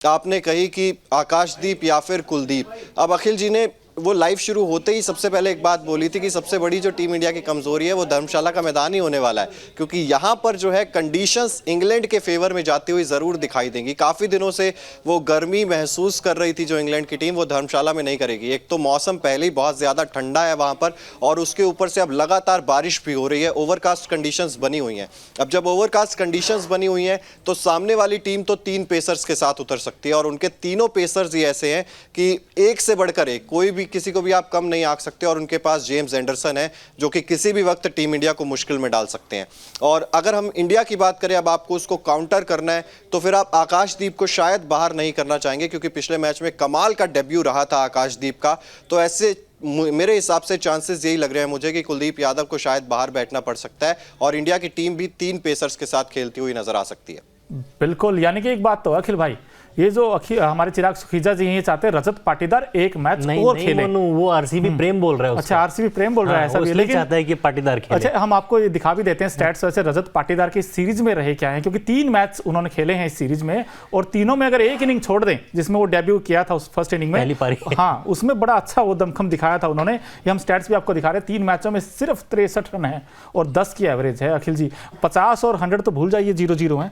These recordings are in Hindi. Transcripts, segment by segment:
आपने कही कि आकाशदीप या फिर कुलदीप। अब अखिल जी ने वो लाइव शुरू होते ही सबसे पहले एक बात बोली थी कि सबसे बड़ी जो टीम इंडिया की कमजोरी है वो धर्मशाला का मैदान ही होने वाला है, क्योंकि यहाँ पर जो है कंडीशंस इंग्लैंड के फेवर में जाती हुई जरूर दिखाई देंगी। काफी दिनों से वो गर्मी महसूस कर रही थी जो इंग्लैंड की टीम, वो धर्मशाला में नहीं करेगी। एक तो मौसम पहले ही बहुत ज्यादा ठंडा है वहां पर, और उसके ऊपर से अब लगातार बारिश भी हो रही है, ओवरकास्ट कंडीशंस बनी हुई हैं। अब जब ओवरकास्ट कंडीशंस बनी हुई हैं तो सामने वाली टीम तो 3 पेसर्स के साथ उतर सकती है, और उनके तीनों पेसर्स ही ऐसे हैं कि एक से बढ़कर एक, कोई भी किसी को भी आप कम नहीं आंक सकते। और उनके पास जेम्स एंडरसन है जो कि किसी भी वक्त टीम इंडिया को मुश्किल में डाल सकते हैं। और अगर हम इंडिया की बात करें, अब आपको उसको काउंटर करना है तो फिर आप आकाशदीप को शायद बाहर नहीं करना चाहेंगे, क्योंकि पिछले मैच में कमाल का डेब्यू रहा था आकाशदीप का। तो ऐसे मेरे हिसाब से चांसेस यही लग रहे हैं मुझे कि कुलदीप यादव को शायद बाहर बैठना पड़ सकता है, और इंडिया की टीम भी 3 पेसर्स के साथ खेलती हुई नजर आ सकती है। बिल्कुल, यानी कि एक बात तो अखिल भाई, ये जो हमारे चिराग सुखीजा जी ये चाहते हैं रजत पाटीदार एक मैच और खेले। वो आरसीबी प्रेम बोल रहा है। अच्छा, आरसीबी प्रेम बोल रहा है, ऐसा भी लेकिन चाहता है कि पाटीदार खेले। अच्छा, हम आपको ये दिखा भी देते हैं स्टैट्स वैसे रजत पाटीदार की सीरीज में रहे क्या है, क्योंकि 3 मैच उन्होंने खेले हैं इस सीरीज में, और तीनों में अगर एक इनिंग छोड़ दें जिसमें वो डेब्यू किया था उस फर्स्ट इनिंग में, पहली पारी, हाँ, उसमें बड़ा अच्छा वो दमखम दिखाया था उन्होंने। ये हम स्टैट्स भी आपको दिखा रहे हैं, 3 मैचों में सिर्फ 63 रन है और 10 की एवरेज है। अखिल जी, 50 और 100 तो भूल जाइए, 0-0 है।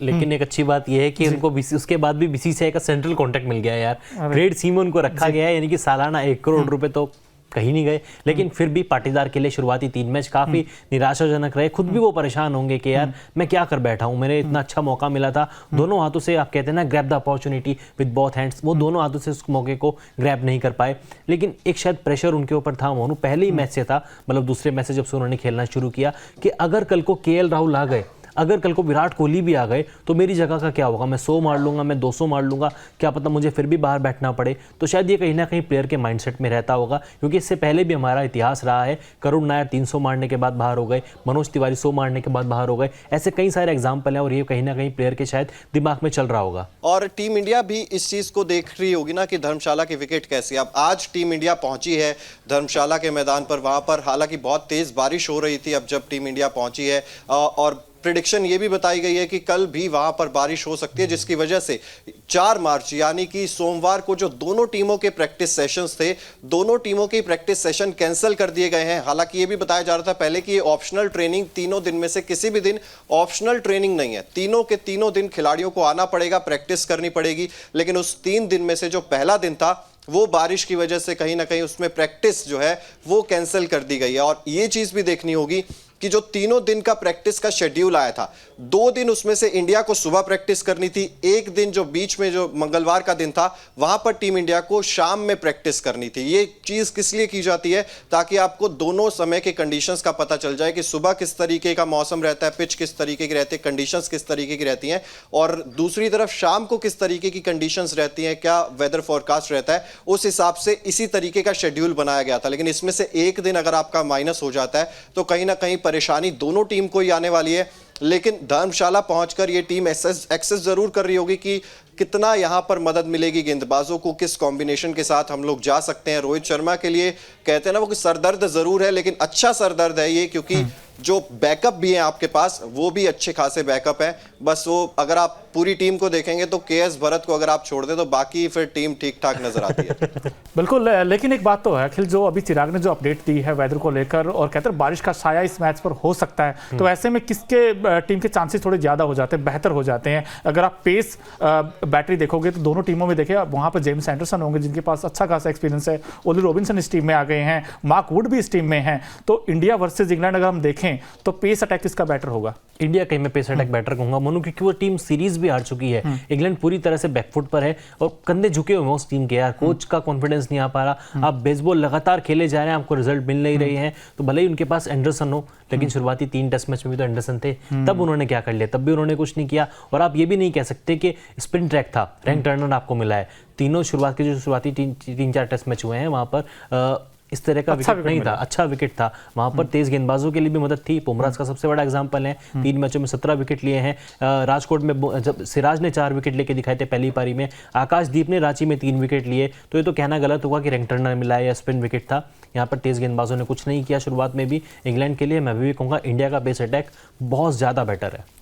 लेकिन एक अच्छी बात यह है कि उनको उसके बाद भी बीसीसीआई का सेंट्रल कॉन्ट्रैक्ट मिल गया है यार। ग्रेड सी में उनको रखा गया है, यानी कि सालाना 1 करोड़ रुपए तो कहीं नहीं गए। लेकिन फिर भी पाटीदार के लिए शुरुआती 3 मैच काफी निराशाजनक रहे। खुद भी वो परेशान होंगे कि यार मैं क्या कर बैठा हूं, मेरे इतना अच्छा मौका मिला था, दोनों हाथों से, आप कहते हैं ना, grab the opportunity with both hands, वो दोनों हाथों से उस मौके को ग्रैब नहीं कर पाए। लेकिन एक शायद प्रेशर उनके ऊपर था, मोनू पहले ही मैच से था, मतलब दूसरे मैच से जब से उन्होंने खेलना शुरू किया, कि अगर कल को केएल राहुल आ गए, अगर कल को विराट कोहली भी आ गए तो मेरी जगह का क्या होगा, मैं 100 मार लूंगा, मैं 200 मार लूंगा, क्या पता मुझे फिर भी बाहर बैठना पड़े। तो शायद ये कहीं ना कहीं प्लेयर के माइंडसेट में रहता होगा, क्योंकि इससे पहले भी हमारा इतिहास रहा है। करुण नायर 300 मारने के बाद बाहर हो गए, मनोज तिवारी 100 मारने के बाद बाहर हो गए, ऐसे कई सारे एग्जाम्पल हैं, और ये कहीं ना कहीं प्लेयर के शायद दिमाग में चल रहा होगा। और टीम इंडिया भी इस चीज को देख रही होगी ना कि धर्मशाला की विकेट कैसी है। अब आज टीम इंडिया पहुंची है धर्मशाला के मैदान पर, वहां पर हालांकि बहुत तेज बारिश हो रही थी अब जब टीम इंडिया पहुंची है, और प्रेडिक्शन ये भी बताई गई है कि कल भी वहां पर बारिश हो सकती है, जिसकी वजह से 4 मार्च यानी कि सोमवार को जो दोनों टीमों के प्रैक्टिस सेशंस थे, दोनों टीमों के प्रैक्टिस सेशन कैंसिल कर दिए गए हैं। हालांकि ये भी बताया जा रहा था पहले कि ये ऑप्शनल ट्रेनिंग, तीनों दिन में से किसी भी दिन ऑप्शनल ट्रेनिंग नहीं है, तीनों के तीनों दिन खिलाड़ियों को आना पड़ेगा, प्रैक्टिस करनी पड़ेगी। लेकिन उस 3 दिन में से जो पहला दिन था वो बारिश की वजह से कहीं ना कहीं उसमें प्रैक्टिस जो है वो कैंसिल कर दी गई है। और ये चीज भी देखनी होगी कि जो तीनों दिन का प्रैक्टिस का शेड्यूल आया था, 2 दिन उसमें से इंडिया को सुबह प्रैक्टिस करनी थी, 1 दिन जो बीच में जो मंगलवार का दिन था वहां पर टीम इंडिया को शाम में प्रैक्टिस करनी थी। ये चीज किस लिए की जाती है, ताकि आपको दोनों समय के कंडीशंस का पता चल जाए कि सुबह किस तरीके का मौसम रहता है, पिच किस तरीके की रहती है, कंडीशंस किस तरीके की रहती हैं, और दूसरी तरफ शाम को किस तरीके की कंडीशंस रहती हैं, क्या वेदर फोरकास्ट रहता है, उस हिसाब से इसी तरीके का शेड्यूल बनाया गया था। लेकिन इसमें से 1 दिन अगर आपका माइनस हो जाता है तो कहीं ना कहीं परेशानी दोनों टीम को ही आने वाली है। लेकिन धर्मशाला पहुंचकर ये टीम एक्सेस जरूर कर रही होगी कि कितना यहां पर मदद मिलेगी गेंदबाजों को, किस कॉम्बिनेशन के साथ हम लोग जा सकते हैं। रोहित शर्मा के लिए कहते हैं ना वो कि सरदर्द जरूर है, लेकिन अच्छा सरदर्द है ये, क्योंकि जो बैकअप भी है आपके पास वो भी अच्छे खासे बैकअप है। बस वो अगर आप पूरी टीम को देखेंगे तो केएस भरत को अगर आप छोड़ दे तो बाकी फिर टीम ठीक ठाक नजर आती है। बिल्कुल, लेकिन एक बात तो है अखिल, जो अभी चिराग ने जो अपडेट दी है वेदर को लेकर, और कहते हैं बारिश का साया इस मैच पर हो सकता है, तो ऐसे में किसके टीम के चांसेस थोड़े ज्यादा हो जाते हैं, बेहतर हो जाते हैं। अगर आप पेस बैटरी देखोगे तो दोनों टीमों में देखिए, वहां पर जेम्स एंडरसन होंगे जिनके पास अच्छा खासा एक्सपीरियंस है, ओली रॉबिन्सन इस टीम में आ गए हैं, मार्क वुड भी इस टीम में हैं। तो इंडिया वर्सेज इंग्लैंड अगर हम देखें तो पेस अटैक किसका बेटर होगा? इंडिया कहीं मैं पेस अटैक बेटर कहूंगा मनु, क्योंकि वो टीम सीरीज भी हार चुकी है। इंग्लैंड पूरी तरह से बैकफुट पर है और कंधे झुके हुए हैं उस टीम के, यार कोच का कॉन्फिडेंस नहीं आ पा रहा। आप बेसबॉल लगातार खेले जा रहे हैं, आपको रिजल्ट मिल नहीं रहे हैं, तो भले ही उनके पास एंडरसन हो, लेकिन शुरुआती 3 टेस्ट मैच में भी तो एंडरसन थे, तब उन्होंने क्या कर लिया, तब भी उन्होंने कुछ नहीं किया। और आप ये भी नहीं कह सकते कि स्पिन ट्रैक था, रैंक टर्नर आपको मिला है। तीनों शुरुआती 3-4 टेस्ट मैच हुए हैं वहां पर इस तरह का विकेट नहीं था, अच्छा विकेट था वहां पर, तेज गेंदबाजों के लिए भी मदद थी। पुमराज का सबसे बड़ा एग्जांपल है, 3 मैचों में 17 विकेट लिए हैं। राजकोट में जब सिराज ने 4 विकेट लेके दिखाए थे पहली पारी में, आकाशदीप ने रांची में 3 विकेट लिए, तो ये तो कहना गलत होगा कि रैंक टर्नर मिला है या स्पिन विकेट था। यहाँ पर तेज गेंदबाजों ने कुछ नहीं किया शुरुआत में भी इंग्लैंड के लिए। मैं भी कहूँगा इंडिया का पेस अटैक बहुत ज़्यादा बेटर है।